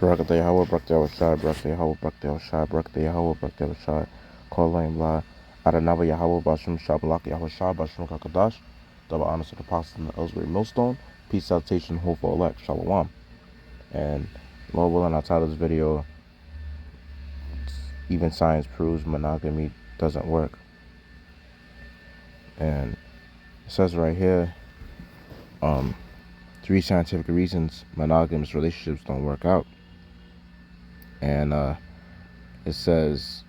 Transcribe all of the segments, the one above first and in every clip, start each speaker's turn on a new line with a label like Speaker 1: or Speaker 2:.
Speaker 1: Barakatah Yahweh, Barakatah Yahweh, Barakatah Yahweh, Barakatah Yahweh, Barakatah Yahweh, Barakatah Yahweh, Kolayim La, Adonai Yahweh, Bashim Shabalak Yahweh Shah, Bashim Kakadash, double honors to the apostles in the Ellsbury Millstone, peace, salutation, hope for elect, Shalom. And Lord willing, I'll title this video, Even Science Proves Monogamy Doesn't Work. And it says right here, 3 scientific reasons monogamous relationships don't work out. And it says,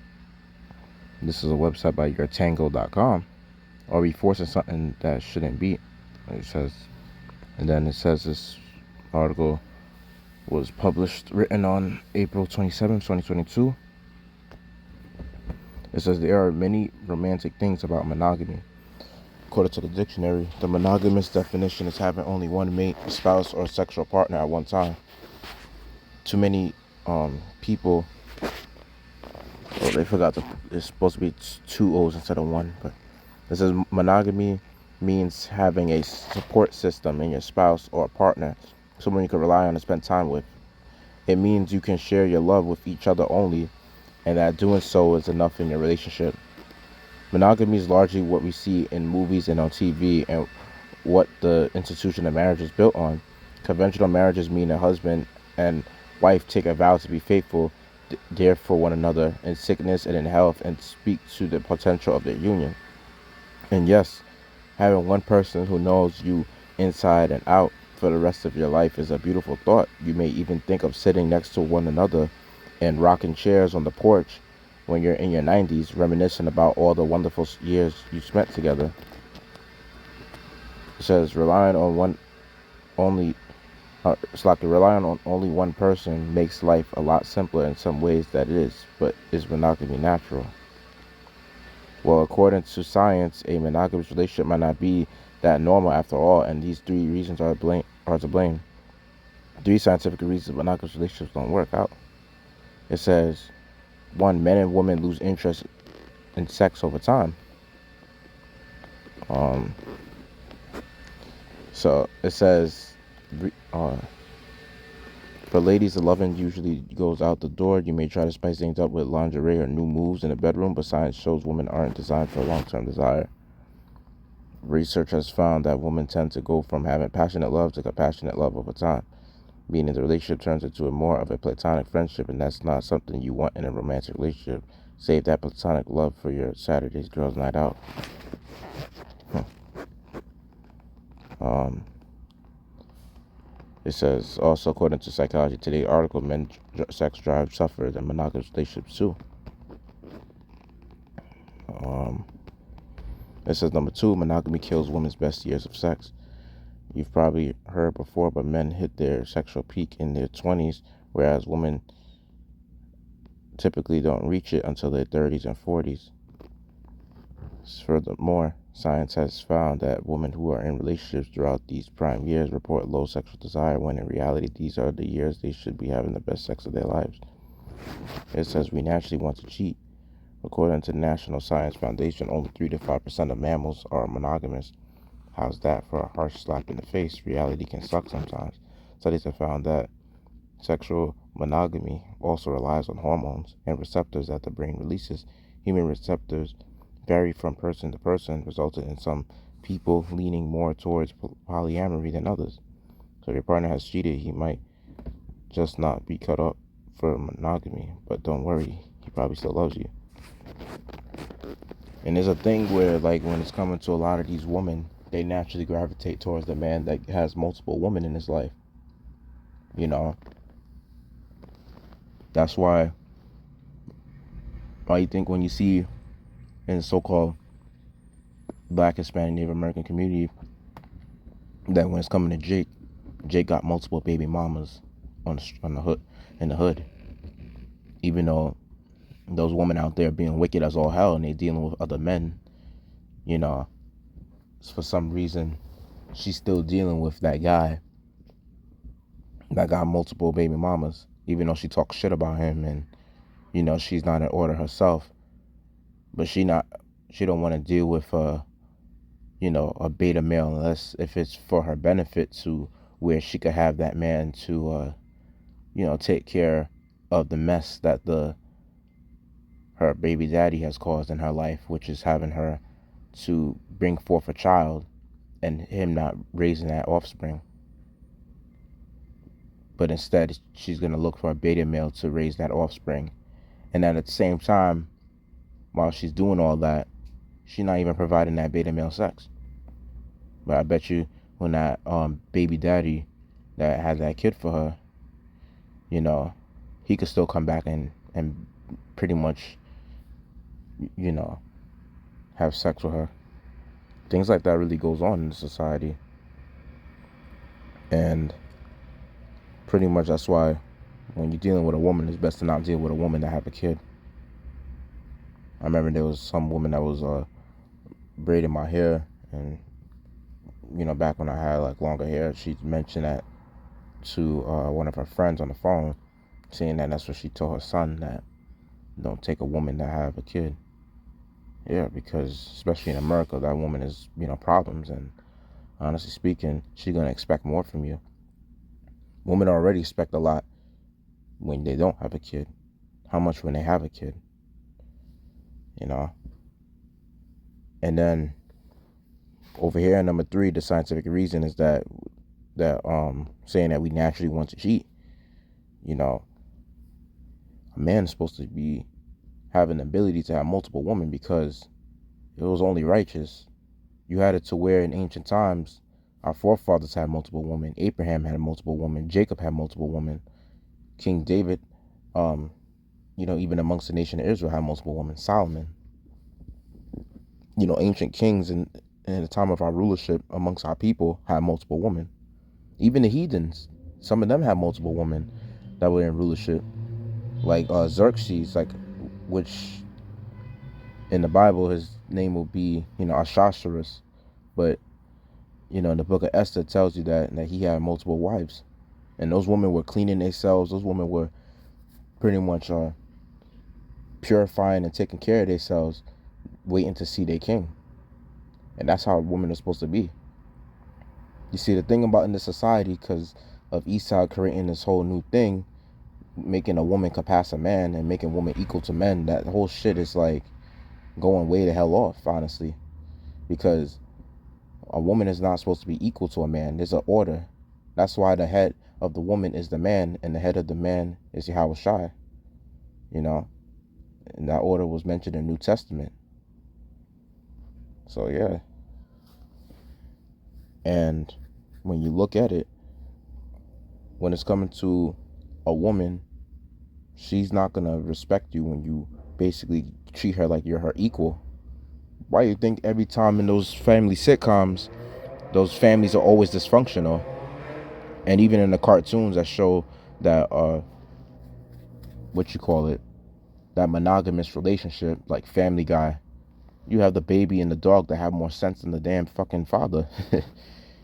Speaker 1: this is a website by yourtango.com. Are we forcing something that shouldn't be? It says, and then it says this article was written on April 27, 2022. It says there are many romantic things about monogamy. According to the dictionary, the monogamous definition is having only one mate, spouse, or sexual partner at one time. Too many people, they forgot it's supposed to be 2 O's instead of 1, but it says monogamy means having a support system in your spouse or partner, someone you can rely on and spend time with. It means you can share your love with each other only, and that doing so is enough in your relationship. Monogamy is largely what we see in movies and on TV, and what the institution of marriage is built on. Conventional marriages mean a husband and wife take a vow to be faithful, there for one another in sickness and in health, and speak to the potential of their union. And yes, having one person who knows you inside and out for the rest of your life is a beautiful thought. You may even think of sitting next to one another and rocking chairs on the porch when you're in your 90s, reminiscing about all the wonderful years you spent together. It says relying on only one person makes life a lot simpler in some ways that it is, but is monogamy natural? Well, according to science, a monogamous relationship might not be that normal after all, and these 3 reasons are to blame. 3 scientific reasons monogamous relationships don't work out. It says, 1, men and women lose interest in sex over time. So it says, for ladies, the loving usually goes out the door. You may try to spice things up with lingerie or new moves in the bedroom, but science shows women aren't designed for long-term desire. Research has found that women tend to go from having passionate love to compassionate love over time, meaning the relationship turns into more of a platonic friendship, and that's not something you want in a romantic relationship. Save that platonic love for your Saturday's girls' night out. It says, also according to Psychology Today article, men's sex drive suffers in monogamous relationships too. It says number 2, monogamy kills women's best years of sex. You've probably heard before, but men hit their sexual peak in their 20s, whereas women typically don't reach it until their 30s and 40s. Furthermore, science has found that women who are in relationships throughout these prime years report low sexual desire, when in reality these are the years they should be having the best sex of their lives. It says we naturally want to cheat. According to the National Science Foundation, only 3 to 5% of mammals are monogamous. How's that for a harsh slap in the face? Reality can suck sometimes. Studies have found that sexual monogamy also relies on hormones and receptors that the brain releases. Human receptors vary from person to person, resulting in some people leaning more towards polyamory than others. So if your partner has cheated, he might just not be cut up for monogamy, but don't worry, he probably still loves you. And there's a thing where, like, when it's coming to a lot of these women, they naturally gravitate towards the man that has multiple women in his life. You know, that's why you think when you see in the so-called Black, Hispanic, Native American community that when it's coming to Jake got multiple baby mamas on the hood, even though those women out there being wicked as all hell and they dealing with other men, you know, for some reason she's still dealing with that guy that got multiple baby mamas, even though she talks shit about him, and you know she's not in order herself, but she don't want to deal with a beta male unless if it's for her benefit, to where she could have that man to take care of the mess that her baby daddy has caused in her life, which is having her to bring forth a child and him not raising that offspring. But instead, she's going to look for a beta male to raise that offspring. And then at the same time, while she's doing all that, she's not even providing that beta male sex. But I bet you when that baby daddy that has that kid for her, he could still come back and pretty much, have sex with her. Things like that really goes on in society. And pretty much that's why when you're dealing with a woman, it's best to not deal with a woman that have a kid. I remember there was some woman that was braiding my hair, and back when I had like longer hair, she mentioned that to one of her friends on the phone, saying that that's what she told her son, that don't take a woman that have a kid. Yeah, because especially in America, that woman is problems, and honestly speaking, she's gonna expect more from you. Women already expect a lot when they don't have a kid. How much when they have a kid? And then over here, number 3, the scientific reason is that saying that we naturally want to cheat. A man is supposed to be having the ability to have multiple women because it was only righteous. You had it to where in ancient times, our forefathers had multiple women. Abraham had multiple women. Jacob had multiple women. King David, even amongst the nation of Israel, had multiple women. Solomon. Ancient kings in the time of our rulership amongst our people had multiple women. Even the heathens, some of them had multiple women that were in rulership. Like Xerxes, which in the Bible his name will be, Ahasuerus. But, in the book of Esther tells you that he had multiple wives. And those women were cleaning themselves. Those women were pretty much purifying and taking care of themselves, waiting to see their king. And that's how women are supposed to be. You see, the thing about in this society, because of Esau creating this whole new thing, making a woman surpass a man and making women equal to men, that whole shit is like going way the hell off, honestly. Because a woman is not supposed to be equal to a man. There's an order. That's why the head of the woman is the man and the head of the man is Yahweh Shai. And that order was mentioned in the New Testament. So yeah. And when you look at it, when it's coming to a woman, she's not going to respect you when you basically treat her like you're her equal. Why do you think every time in those family sitcoms, those families are always dysfunctional? And even in the cartoons that show that, that monogamous relationship, like Family Guy, you have the baby and the dog that have more sense than the damn fucking father,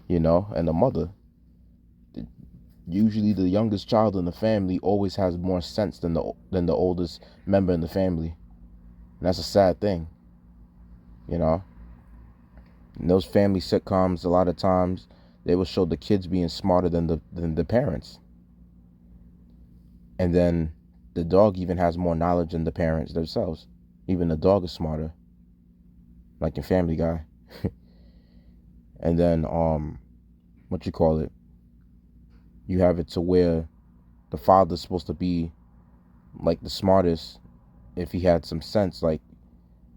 Speaker 1: and the mother. Usually the youngest child in the family always has more sense than the oldest member in the family. And that's a sad thing. In those family sitcoms, a lot of times they will show the kids being smarter than the parents. And then the dog even has more knowledge than the parents themselves. Even the dog is smarter, like in Family Guy. And then you have it to where the father's supposed to be like the smartest if he had some sense, like,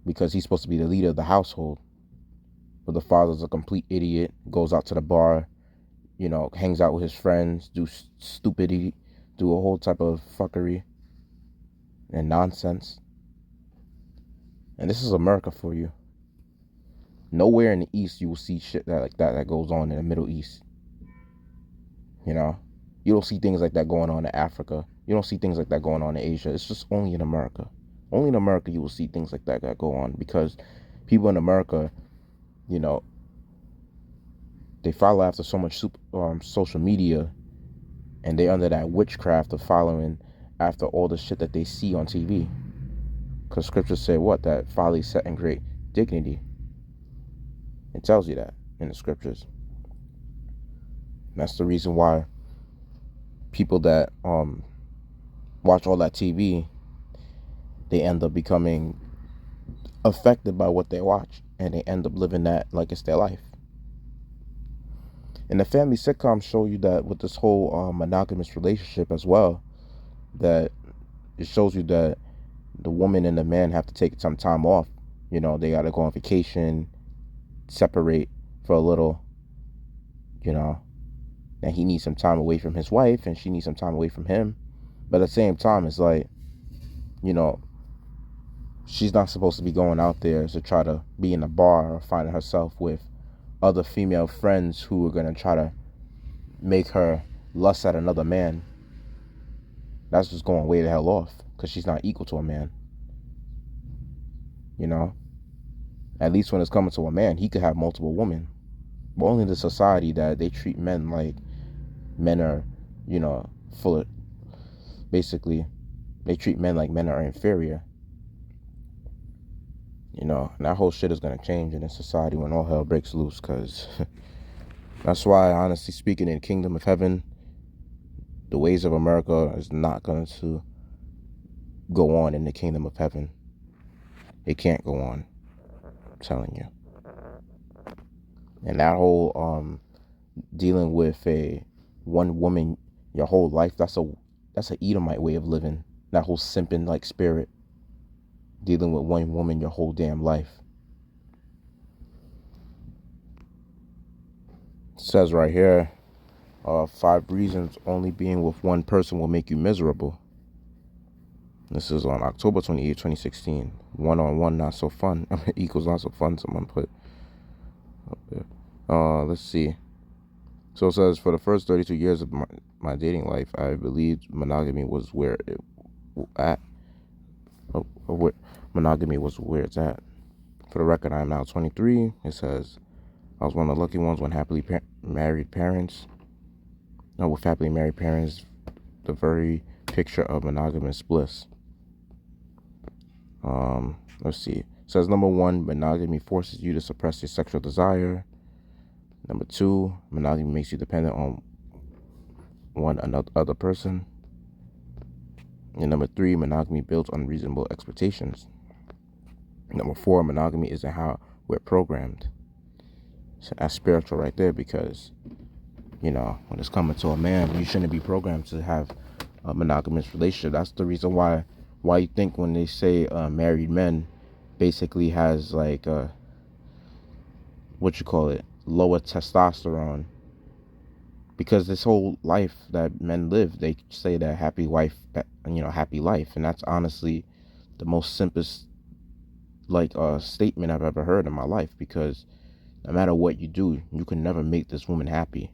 Speaker 1: because he's supposed to be the leader of the household. But the father's a complete idiot, goes out to the bar, hangs out with his friends, do stupidity, do a whole type of fuckery and nonsense. And this is America for you. Nowhere in the East you will see shit that goes on in the Middle East. You don't see things like that going on in Africa. You don't see things like that going on in Asia. It's just only in America. Only in America you will see things like that go on, because people in America, they follow after so much social media, and they're under that witchcraft of following after all the shit that they see on TV. Because scriptures say what? That folly is set in great dignity. It tells you that in the scriptures. And that's the reason why people that watch all that TV, they end up becoming affected by what they watch, and they end up living that like it's their life. And the family sitcoms show you that with this whole monogamous relationship as well, that it shows you that the woman and the man have to take some time off. You know, they got to go on vacation, separate for a little, you know, and he needs some time away from his wife and she needs some time away from him. But at the same time, it's like, you know, she's not supposed to be going out there to try to be in a bar or finding herself with other female friends who are going to try to make her lust at another man. That's just going way the hell off, because she's not equal to a man. You know, at least when it's coming to a man, he could have multiple women. But only the society that they treat men like men are, you know, full of, basically, they treat men like men are inferior. You know, and that whole shit is going to change in this society when all hell breaks loose, because that's why, honestly speaking, in the kingdom of heaven, the ways of America is not going to go on in the kingdom of heaven. It can't go on, I'm telling you. And that whole dealing with a one woman your whole life, that's a Edomite way of living. That whole simping like spirit, dealing with one woman your whole damn life. It says right here, 5 reasons only being with one person will make you miserable. This is on October 28, 2016. One-on-one not so fun. Equals not so fun, someone put up there. Let's see. So it says, for the first 32 years of my dating life, I believed monogamy was where it at. Monogamy was where it's at. For the record, I am now 23. It says, I was one of the lucky ones when happily married parents. No, with happily married parents, the very picture of monogamous bliss. Let's see. It says, number 1, monogamy forces you to suppress your sexual desire. Number 2, monogamy makes you dependent on other person. And number 3, monogamy builds unreasonable expectations. Number 4, monogamy isn't how we're programmed. So that's spiritual right there, because, you know, when it's coming to a man, you shouldn't be programmed to have a monogamous relationship. That's the reason why you think when they say married men basically has like lower testosterone, because this whole life that men live, they say that happy life, and that's honestly the most simplest statement I've ever heard in my life, because no matter what you do, you can never make this woman happy.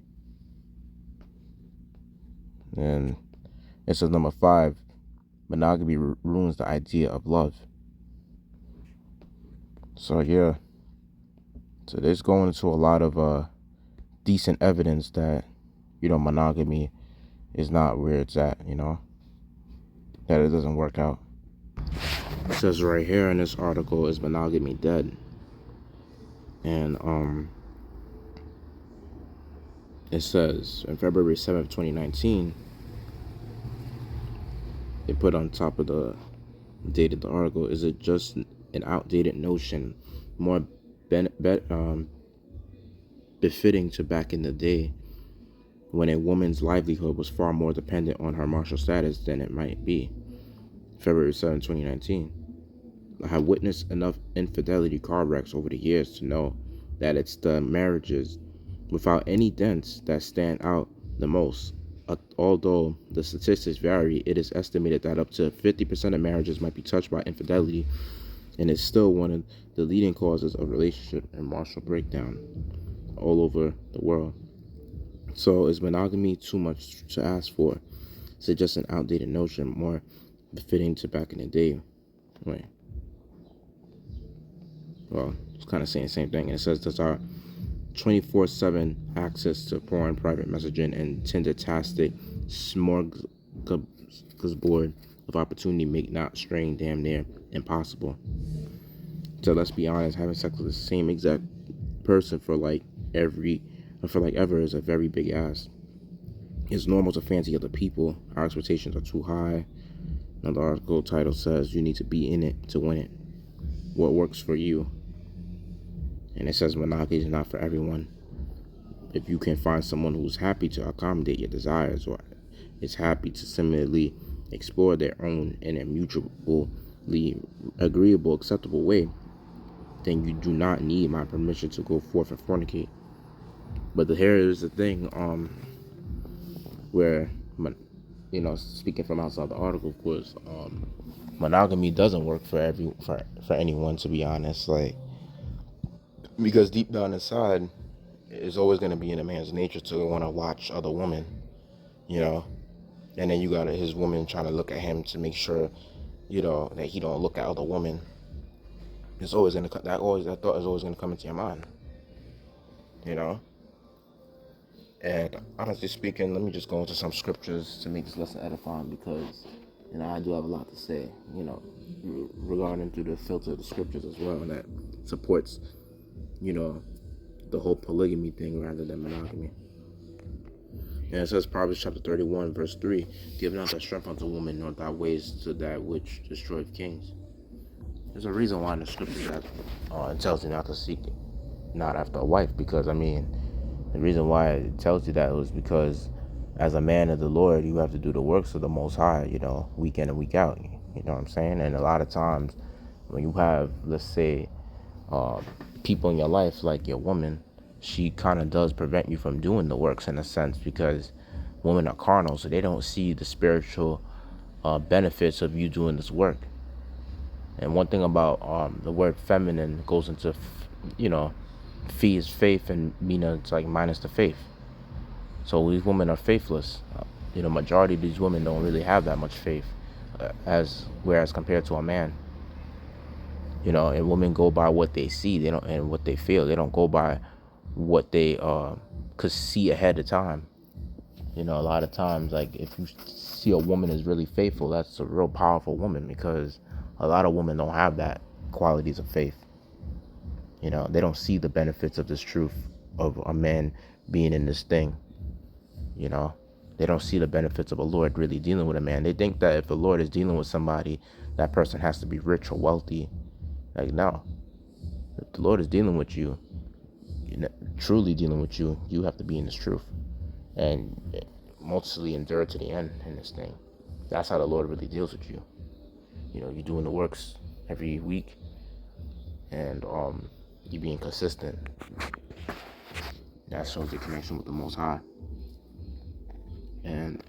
Speaker 1: And it says number 5, monogamy ruins the idea of love. So yeah, so there's going into a lot of decent evidence that, you know, monogamy is not where it's at, you know, that it doesn't work out. It says right here in this article, is monogamy dead? And it says on February 7th, 2019, they put on top of the date of the article, is it just an outdated notion, more befitting to back in the day when a woman's livelihood was far more dependent on her marital status than it might be? February 7, 2019. I have witnessed enough infidelity car wrecks over the years to know that it's the marriages without any dents that stand out the most. Although the statistics vary, it is estimated that up to 50% of marriages might be touched by infidelity, and it's still one of the leading causes of relationship and marital breakdown all over the world. So is monogamy too much to ask for? Is it just an outdated notion, more befitting to back in the day? Wait. Well, it's kind of saying the same thing. And it says, does our 24/7 access to porn, private messaging, and Tinder-tastic smorgasbord of opportunity make not straying damn near impossible? So let's be honest, having sex with the same exact person for ever is a very big ask. It's normal to fancy other people. Our expectations are too high. Now the article title says you need to be in it to win it. What works for you? And it says monogamy is not for everyone. If you can find someone who's happy to accommodate your desires or is happy to similarly explore their own in a mutually agreeable, acceptable way, then you do not need my permission to go forth and fornicate. But here is the thing, where, speaking from outside the article, of course, monogamy doesn't work for anyone, to be honest. Like, because deep down inside, it's always going to be in a man's nature to want to watch other women, you know. And then you got his woman trying to look at him to make sure, that he don't look at other women. It's always gonna that thought is always gonna come into your mind, you know. And honestly speaking, let me just go into some scriptures to make this lesson edifying, because I do have a lot to say, regarding through the filter of the scriptures as well, and that supports, the whole polygamy thing rather than monogamy. And it says Proverbs chapter 31, verse 3, give not thy strength unto woman, nor thy ways to that which destroyeth kings. There's a reason why in the scriptures that it tells you not to seek not after a wife, because the reason why it tells you that was because as a man of the Lord, you have to do the works of the Most High, week in and week out. You know what I'm saying? And a lot of times when you have, let's say, people in your life like your woman, she kind of does prevent you from doing the works in a sense, because women are carnal, so they don't see the spiritual benefits of you doing this work. And one thing about the word feminine goes into, fee is faith, and mina, it's like minus the faith. So these women are faithless. Majority of these women don't really have that much faith, whereas compared to a man. And women go by what they see, they don't, and what they feel. They don't go by what they could see ahead of time. A lot of times, like, if you see a woman is really faithful, that's a real powerful woman, because a lot of women don't have that qualities of faith. They don't see the benefits of this truth of a man being in this thing. They don't see the benefits of a Lord really dealing with a man. They think that if the Lord is dealing with somebody, that person has to be rich or wealthy. Like, no. If the Lord is dealing with you, truly dealing with you, you have to be in this truth and mostly endure to the end in this thing. That's how the Lord really deals with you. You're doing the works every week, and you being consistent. That shows the connection with the Most High. And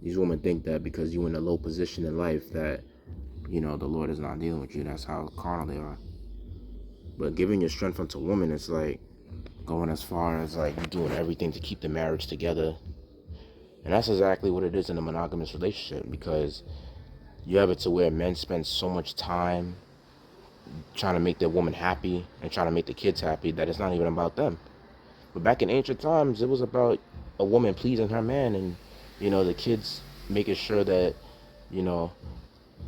Speaker 1: these women think that because you're in a low position in life that, the Lord is not dealing with you. That's how carnal they are. But giving your strength unto women is like going as far as like you doing everything to keep the marriage together. And that's exactly what it is in a monogamous relationship, because you have it to where men spend so much time trying to make their woman happy and trying to make the kids happy that it's not even about them. But back in ancient times, it was about a woman pleasing her man, and the kids making sure that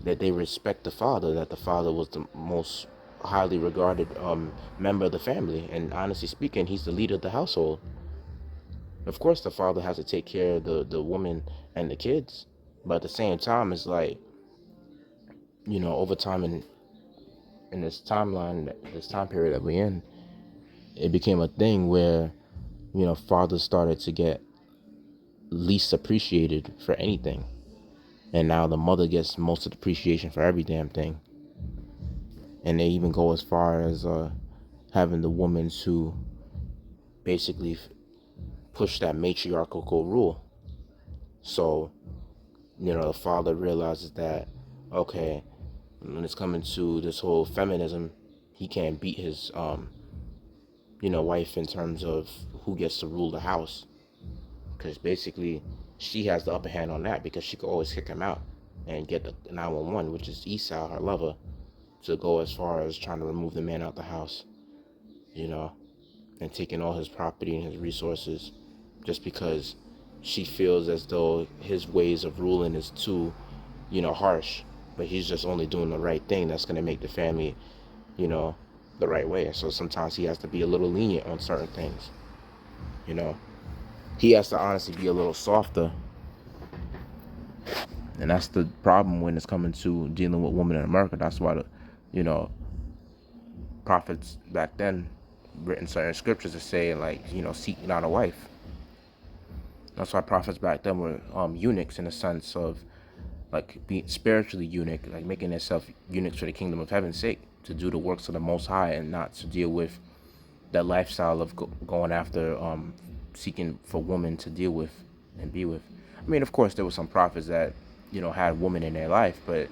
Speaker 1: that they respect the father, that the father was the most highly regarded member of the family, and honestly speaking, he's the leader of the household. Of course, the father has to take care of the woman and the kids, but at the same time, it's like, over time in this timeline, this time period that we're in, it became a thing where, fathers started to get least appreciated for anything. And now the mother gets most of the appreciation for every damn thing. And they even go as far as having the woman to basically push that matriarchal rule. So, the father realizes that, okay, when it's coming to this whole feminism, he can't beat his wife in terms of who gets to rule the house, because basically she has the upper hand on that, because she could always kick him out and get the 911, which is Esau, her lover, to go as far as trying to remove the man out the house, and taking all his property and his resources, just because she feels as though his ways of ruling is too, harsh, but he's just only doing the right thing that's going to make the family, the right way. So sometimes he has to be a little lenient on certain things. He has to honestly be a little softer And that's the problem when it's coming to dealing with women in America. That's why the, you know, prophets back then written certain scriptures to say, like, seek not a wife. That's why prophets back then were eunuchs, in the sense of like being spiritually eunuch, like making themselves eunuchs for the kingdom of heaven's sake, to do the works of the Most High and not to deal with that lifestyle of going after seeking for women to deal with and be with. I mean, of course, there were some prophets that had women in their life, but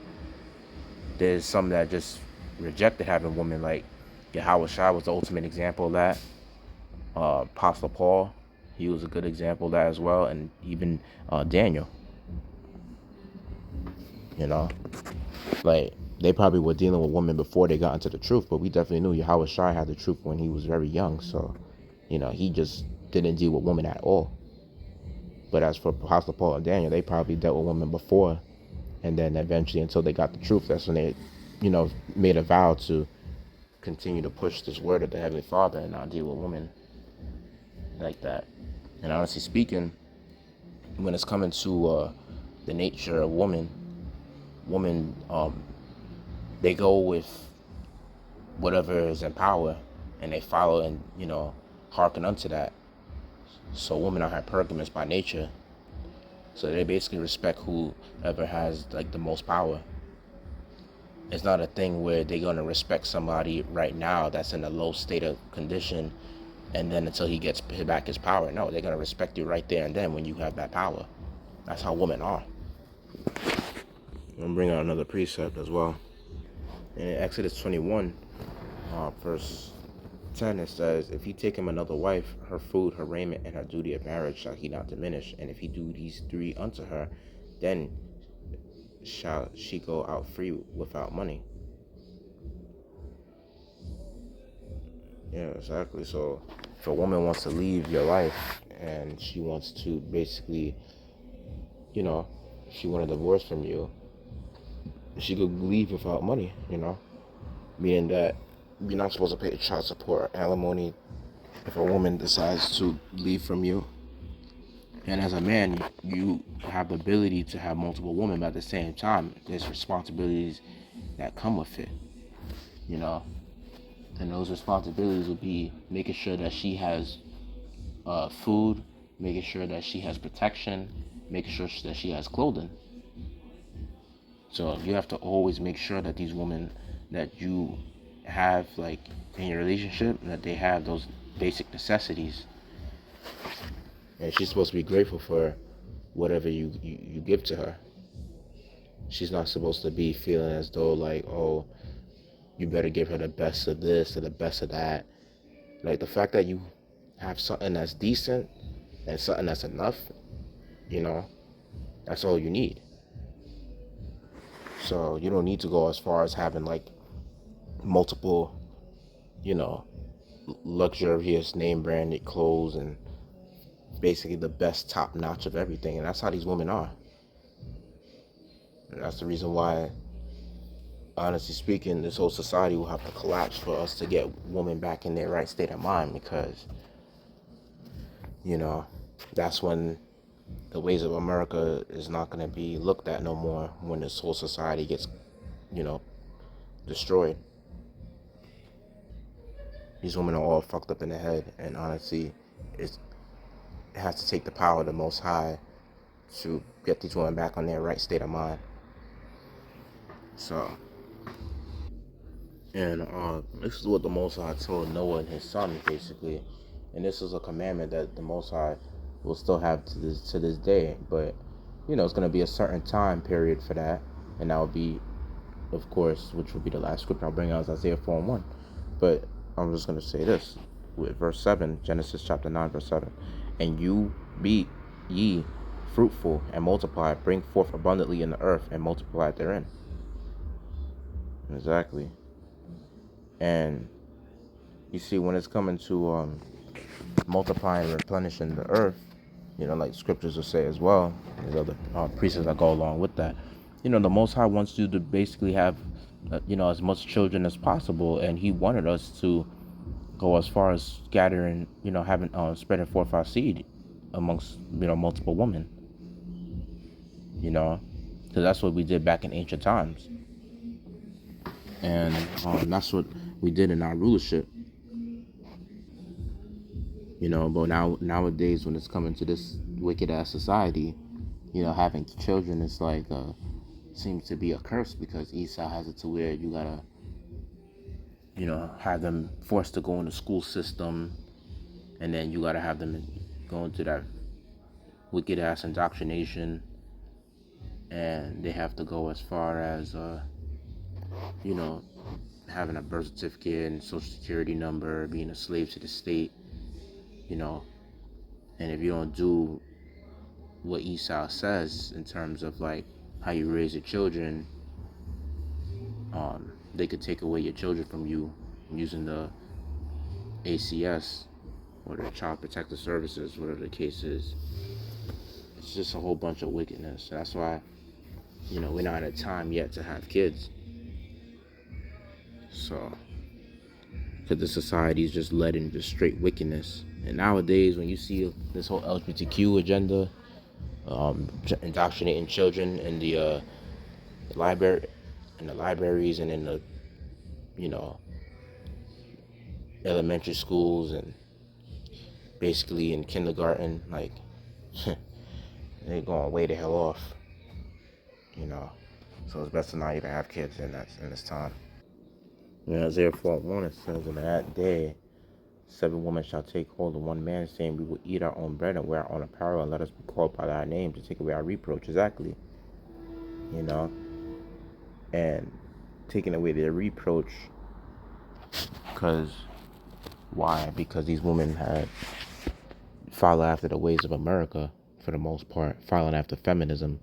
Speaker 1: there's some that just rejected having women. Like Yahweh Shai was the ultimate example of that. Apostle Paul, he was a good example of that as well, and even Daniel. You know, like they probably were dealing with women before they got into the truth, but we definitely knew Yahweh Shai had the truth when he was very young. So, he just didn't deal with women at all. But as for Apostle Paul and Daniel, they probably dealt with women before, and then eventually, until they got the truth, that's when they, made a vow to continue to push this word of the Heavenly Father and not deal with women like that. And honestly speaking, when it's coming to the nature of women, they go with whatever is in power, and they follow and hearken unto that. So women are hypergamous by nature. So they basically respect whoever has like the most power. It's not a thing where they're gonna respect somebody right now that's in a low state of condition, and then until he gets back his power. No, they're gonna respect you right there and then when you have that power. That's how women are. I'm gonna bring out another precept as well. In Exodus 21, verse 10, it says, "If he take him another wife, her food, her raiment, and her duty of marriage shall he not diminish. And if he do these three unto her, then shall she go out free without money." Yeah, exactly. So if a woman wants to leave your life and she wants to basically, you know, she want a divorce from you, she could leave without money, meaning that you're not supposed to pay child support or alimony if a woman decides to leave from you. And as a man, you have the ability to have multiple women, but at the same time, there's responsibilities that come with it, you know. And those responsibilities would be making sure that she has food, making sure that she has protection, making sure that she has clothing. So you have to always make sure that these women that you have like in your relationship, that they have those basic necessities. And she's supposed to be grateful for whatever you give to her. She's not supposed to be feeling as though like, oh, you better give her the best of this or the best of that. Like the fact that you have something that's decent and something that's enough, that's all you need. So you don't need to go as far as having like multiple, you know, luxurious name branded clothes and basically the best top notch of everything. And that's how these women are. And that's the reason why, honestly speaking, this whole society will have to collapse for us to get women back in their right state of mind, because, that's when the ways of America is not going to be looked at no more, when this whole society gets, you know, destroyed. These women are all fucked up in the head, and honestly, it has to take the power of the Most High to get these women back on their right state of mind. So, and this is what the Most High told Noah and his son, basically. And this is a commandment that the Most High will still have to this day. But, it's going to be a certain time period for that. And that will be, of course, which will be the last scripture I'll bring out, is Isaiah 4:1. But I'm just going to say this with verse 7, Genesis chapter 9, verse 7. "And you be ye fruitful and multiply, bring forth abundantly in the earth and multiply therein." Exactly. And you see, when it's coming to multiplying and replenishing the earth, like scriptures will say as well, there's other precepts that go along with that. The Most High wants you to basically have, as much children as possible, and He wanted us to go as far as scattering, having spreading forth our seed amongst, multiple women. because that's what we did back in ancient times, and that's what we did in our rulership. But nowadays, when it's coming to this wicked ass society, having children is like seems to be a curse, because Esau has it to where you gotta have them forced to go in the school system, and then you gotta have them go into that wicked ass indoctrination, and they have to go as far as you know having a birth certificate and social security number, being a slave to the state, you know and if you don't do what Esau says in terms of like how you raise your children, they could take away your children from you using the ACS or the Child Protective Services, whatever the case is. It's just a whole bunch of wickedness. That's why, we're not at a time yet to have kids. So, because the society is just led into straight wickedness. And nowadays, when you see this whole LGBTQ agenda, indoctrinating children in the library, in the libraries, and in the, you know, elementary schools, and basically in kindergarten, like, they're going way the hell off, you know. So it's best to not even have kids in this time. Isaiah 4:1, it says, in that day, 7 women shall take hold of one man, saying, we will eat our own bread and wear our own apparel, and let us be called by thy name to take away our reproach. Exactly. You know? And taking away their reproach, because why? Because these women had followed after the ways of America, for the most part, following after feminism.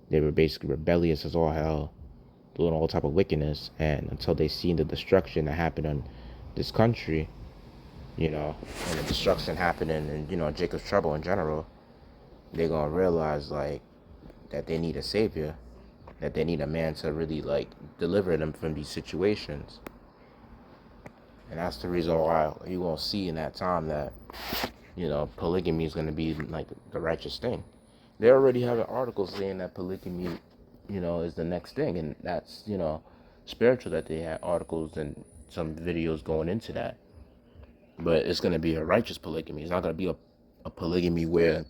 Speaker 1: They were basically rebellious as all hell, doing all type of wickedness, and until they seen the destruction that happened in this country, and the destruction happening in, Jacob's trouble in general, they're gonna realize like that they need a savior, that they need a man to really like deliver them from these situations. And that's the reason why you won't see in that time that, polygamy is gonna be like the righteous thing. They already have an article saying that polygamy, is the next thing, and that's, spiritual, that they had articles and some videos going into that. But it's going to be a righteous polygamy. It's not going to be a polygamy where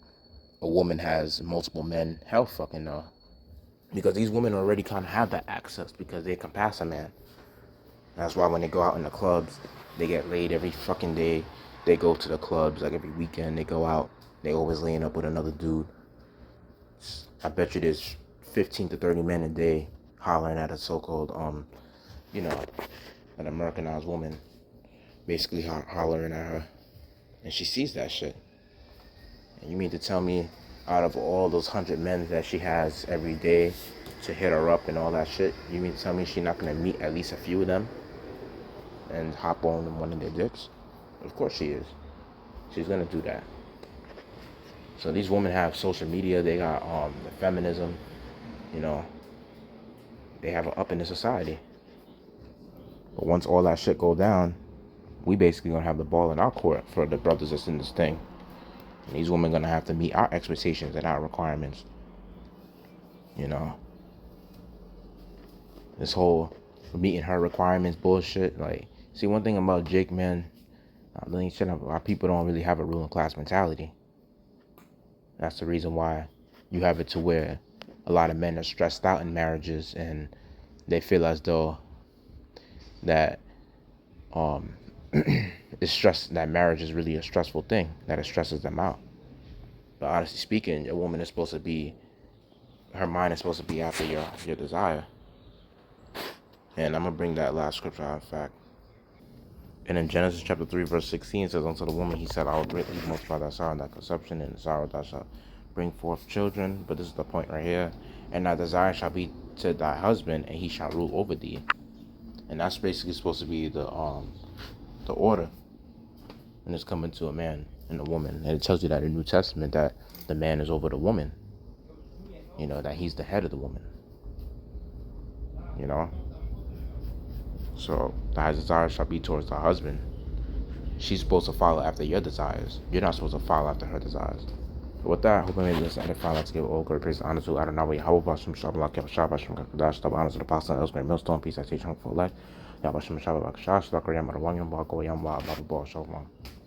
Speaker 1: a woman has multiple men. Hell fucking no. Because these women already kind of have that access because they can pass a man. That's why when they go out in the clubs, they get laid every fucking day. They go to the clubs like every weekend. They go out. They always laying up with another dude. I bet you there's 15 to 30 men a day hollering at a so-called, an Americanized woman, basically hollering at her, and she sees that shit. And you mean to tell me, out of all those 100 men that she has every day to hit her up and all that shit, you mean to tell me she's not gonna meet at least a few of them and hop on one of their dicks? Of course she is. She's gonna do that. So these women have social media. They got the feminism. They have an up in the society. But once all that shit go down, we basically gonna have the ball in our court for the brothers that's in this thing. And these women gonna have to meet our expectations and our requirements. This whole meeting her requirements bullshit. Like, see, one thing about Jake, man, our people don't really have a ruling class mentality. That's the reason why you have it to where a lot of men are stressed out in marriages, and they feel as though that it's stress, that marriage is really a stressful thing, that it stresses them out. But honestly speaking, a woman is supposed to be, her mind is supposed to be after your desire. And I'm gonna bring that last scripture out, in fact. And in Genesis chapter 3 verse 16, it says, unto the woman he said, I will greatly multiply thy sorrow and thy conception, and the sorrow thou shalt bring forth children. But this is the point right here. And thy desire shall be to thy husband, and he shall rule over thee. And that's basically supposed to be the order when it's coming to a man and a woman. And it tells you that in the New Testament that the man is over the woman. That he's the head of the woman. So thy desire shall be towards thy husband. She's supposed to follow after your desires. You're not supposed to follow after her desires. With that, I hope I made this edifying. Let's give all glory, praise, and honor to Adonai. Yahweh, Bashem, Shabbat, Kev, Shabbat, Bashem, Kakadash, Shabbat, honor to the apostle, Elsewhere, Millstone, peace, I teach him for life. Yahweh, Bashem, Shabbat, Shabbat, Shabbat, Shabbat, Shabbat, Shabbat, Shabbat, Shabbat, Shabbat, Shabbat, Shabbat, Shabbat, Shabbat, Shabbat, Shabbat,